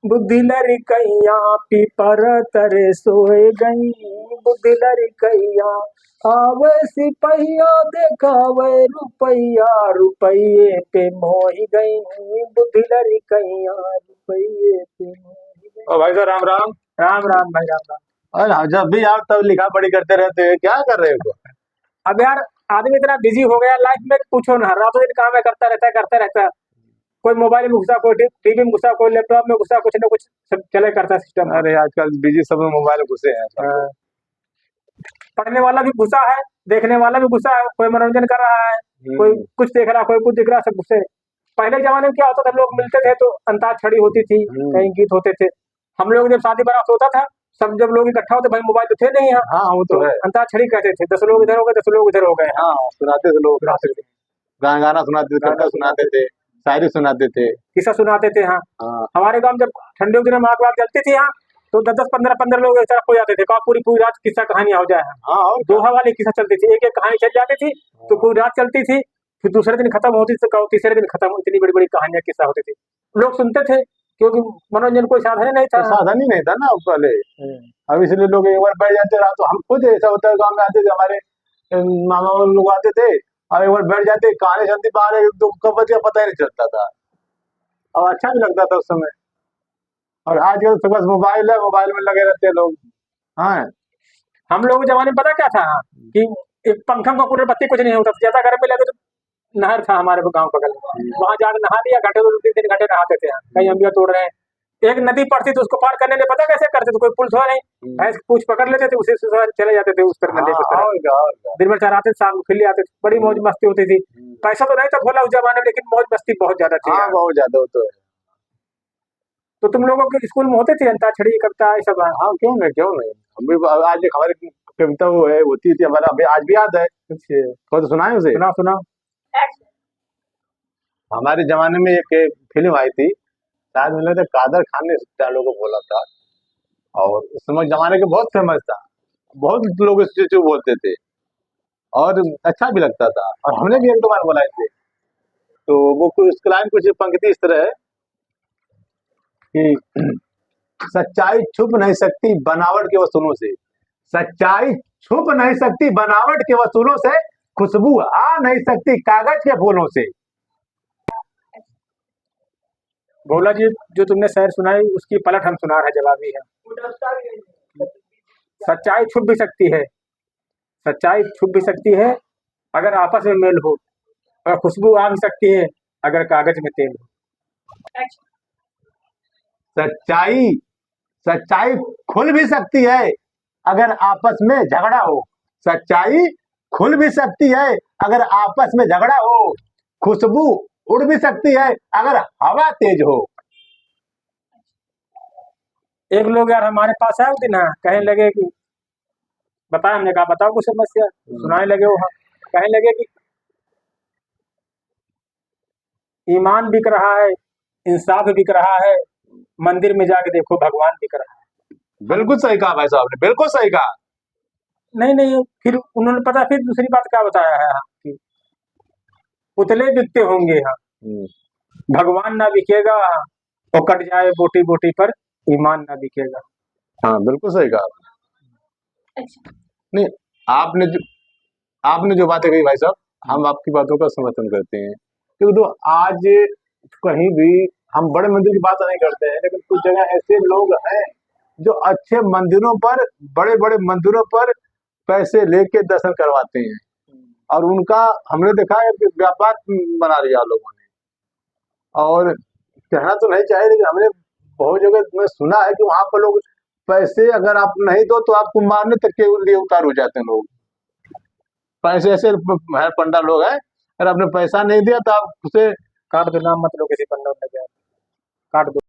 बुद्धि लड़कैया पीपर तरे सोए गई, बुद्धि लड़कैया आवे सिपहिया देखावे रुपैया, रुपये पे मोही गई, बुद्धि लड़कैया रुपये पे मोही गई। ओ भाई साहब राम राम। राम राम भाई राम राम। अरे जब भी आप तब लिखा पढ़ी करते रहते हैं, क्या कर रहे हो? अब यार आदमी इतना बिजी हो गया लाइफ में, पूछो ना, रातों दिन काम है करता रहता है। कोई मोबाइल में घुसा, कोई टीवी में घुसा, कोई लैपटॉप में घुसा, कुछ ना कुछ सब चले करता है सिस्टम। अरे आजकल बिजी सब मोबाइल घुसे हैं सब लोग। पढ़ने वाला भी घुसा है, देखने वाला भी घुसा है, कोई मनोरंजन कर रहा है, कोई कुछ देख रहा, कोई कुछ दिख रहा, सब घुसे। पहले जमाने में क्या होता था, लोग मिलते थे तो अंताक्षरी होती थी, कहीं गीत होते थे। हम लोग जब शादी बारात होता था, सब जब लोग इकट्ठा होते, भाई मोबाइल तो थे नहीं यहाँ। हाँ वो तो है। अंताक्षरी कहते थे, 10 लोग इधर हो गए, 10 लोग इधर हो गए। हाँ सुनाते थे लोग, गाना सुनाते थे, कविता सुनाते थे, शायरी सुनाते थे, किस्सा सुनाते थे। हाँ हमारे गांव जब ठंडे के दिनों में आग वाग जलती थी यहाँ, तो 10-10 15-15 लोग एक तरफ हो जाते थे, पूरी पूरी रात किस्सा कहानी हो जाए। हाँ दोहा वाली किस्सा चलती थी, एक एक कहानी चल जाती थी, तो पूरी रात चलती थी, फिर दूसरे दिन खत्म होती थी, तो तीसरे दिन खत्म। इतनी बड़ी बड़ी कहानियां किस्सा होती थी, लोग सुनते थे, क्योंकि मनोरंजन कोई साधन ही नहीं था। साधन ही नहीं था ना पहले। अब इसलिए लोग एक बार बैठ जाते रहा, तो हम खुद ऐसा होता है, गाँव में आते थे, हमारे मामा लोग आते थे, और एक बार बैठ जाते, कहानी सुनती, बाहर तो कब बच गया पता ही नहीं चलता था, और अच्छा भी लगता था उस समय। और आजकल तो बस मोबाइल है, मोबाइल में लगे रहते हैं लोग। हाँ हम लोग के जमाने में पता क्या था, कि एक पंखा का कूलर बत्ती कुछ नहीं होता था, ज्यादा गर्मी लगे तो नहर था हमारे गांव बगल में, वहां जाकर नहा लिया, घंटे 2-3 घंटे नहाते थे। कहीं अंबिया तोड़ रहे हैं, एक नदी पड़ती तो उसको पार करने में पता कैसे करते थे, कोई पुल था नहीं, भैंस पूछ पकड़ लेते थे, उसी से चले जाते थे उस तरफ नदी पे। दिन भर चराते, शाम को फिर आते, बड़ी मौज मस्ती होती थी। पैसा तो नहीं था भोला उस जमाने में, लेकिन मौज मस्ती बहुत ज्यादा थी। हाँ बहुत ज्यादा होता है। तो तुम लोगों के स्कूल में होते थे अंताक्षरी, कविता, ये सब? हाँ क्यों नहीं, हम भी आज एक हमारी कविता वो है होती थी हमारा, अभी आज भी याद है। तो सुनाए उसे? सुना। हमारे जमाने में एक फिल्म आई थी, शायद मुझे लगता है कादर खान ने डायलॉग को बोला था, और उस समय जमाने के बहुत फेमस था, बहुत लोग इस चीज को बोलते थे, और अच्छा भी लगता था, और हमने भी एक दो बार बोलाए थे। तो वो कुछ लाइन, कुछ पंक्ति इस तरह है कि सच्चाई छुप नहीं सकती बनावट के वसूलों से, सच्चाई छुप नहीं सकती बनावट के वसूलों से, खुशबू आ नहीं सकती कागज के फूलों से। भोला जी जो तुमने शेर सुनाई, उसकी पलट हम सुना रहे, जवाबी है। सच्चाई छुप भी सकती है, सच्चाई छुप भी सकती है अगर आपस में मेल हो, और खुशबू आ भी सकती है अगर कागज में तेल हो। सच्चाई सच्चाई खुल भी सकती है अगर आपस में झगड़ा हो, सच्चाई खुल भी सकती है अगर आपस में झगड़ा हो, खुशबू उड़ भी सकती है अगर हवा तेज हो। एक लोग यार हमारे पास आए दिन, कहने लगे कि बताया, हमने कहा बताओ कुछ समस्या, सुनाने लगे वो। कहने लगे कि ईमान बिक रहा है, इंसाफ बिक रहा है, मंदिर में जाके देखो भगवान बिक रहा है। बिल्कुल सही कहा भाई साहब ने, बिल्कुल सही कहा। नहीं, फिर उन्होंने पता, फिर दूसरी बात क्या बताया है कि पुतले बिकते होंगे, भगवान ना बिकेगा, तो कट जाए बोटी बोटी पर ईमान ना बिकेगा। हाँ बिल्कुल सही कहा। नहीं, आपने जो बातें कही भाई साहब, हम आपकी बातों का समर्थन करते हैं, क्योंकि तो आज कहीं भी हम बड़े मंदिर की बात नहीं करते हैं, लेकिन कुछ जगह ऐसे लोग हैं जो अच्छे मंदिरों पर, बड़े बड़े मंदिरों पर पैसे लेके दर्शन करवाते हैं, और उनका हमने देखा है कि व्यापार बना लिया लोगों ने। और कहना तो नहीं चाहिए, लेकिन हमने बहुत जगह में सुना है कि वहां पर लोग पैसे अगर आप नहीं दो तो आपको मारने तक के लिए उतार हो जाते हैं लोग। पैसे ऐसे पंडा लोग हैं, अगर आपने पैसा नहीं दिया तो आप उसे काट दो, नाम मत लो किसी पंडा, काट दो।